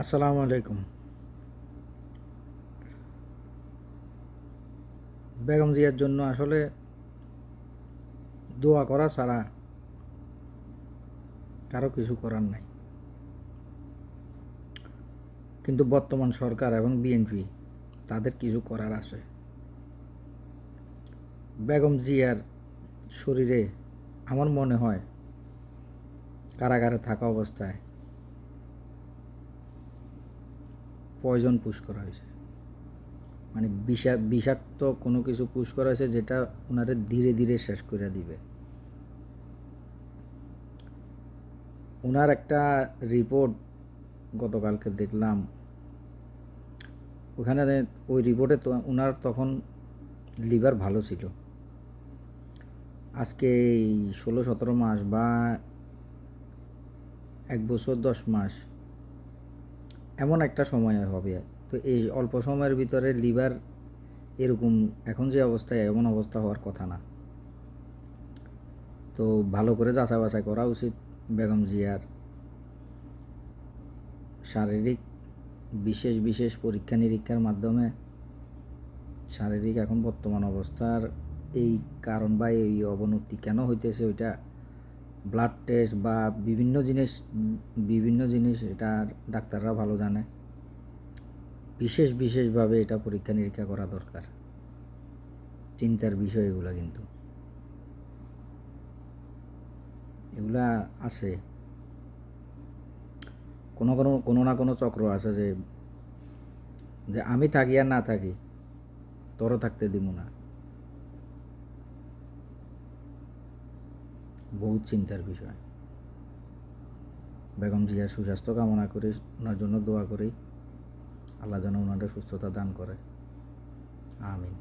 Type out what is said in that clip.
আসসালামু আলাইকুম। বেগম জিয়ার জন্য আসলে দোয়া করা ছাড়া কারো কিছু করার নাই। কিন্তু বর্তমান সরকার এবং বিএনপি তাদের কিছু করার আছে। বেগম জিয়ার শরীরে আমার মনে হয় কারাগারে থাকা অবস্থায় পয়জন পুশ করা হয়েছে, মানে বিষাক্ত কোনো কিছু পুশ করা হয়েছে যেটা ওনারে ধীরে ধীরে শেষ করে দিবে। ওনার একটা রিপোর্ট গতকালকে দেখলাম, ওখানে ওই রিপোর্টে তো ওনার তখন লিভার ভালো ছিল। আজকে এই 16-17 মাস বা 1 বছর 10 মাস এমন একটা সময় হবে, তো এই অল্প সময়ের ভিতরে লিভার এরকম এখন যে অবস্থায় এমন অবস্থা হওয়ার কথা না। তো ভালো করে যাচাই বাছাই করা উচিত বেগম জিয়ার শারীরিক বিশেষ বিশেষ পরীক্ষা নিরীক্ষার মাধ্যমে শারীরিক এখন বর্তমান অবস্থার এই কারণ বা এই অবনতি কেন হইতেছে ওইটা ব্লাড টেস্ট বা বিভিন্ন জিনিস এটা ডাক্তাররা ভালো জানে। বিশেষভাবে এটা পরীক্ষা নিরীক্ষা করা দরকার। চিন্তার বিষয় এগুলা, কিন্তু এগুলা আছে কোনো না কোনো চক্র আছে যে যে আমি থাকি আর না থাকি তোরও থাকতে দিব না। বহুত চিন্তার বিষয়। বেগম জিয়ার সুস্বাস্থ্য কামনা করি, ওনার জন্য দোয়া করি, আল্লাহ যেন ওনাদের সুস্থতা দান করে। আমিন।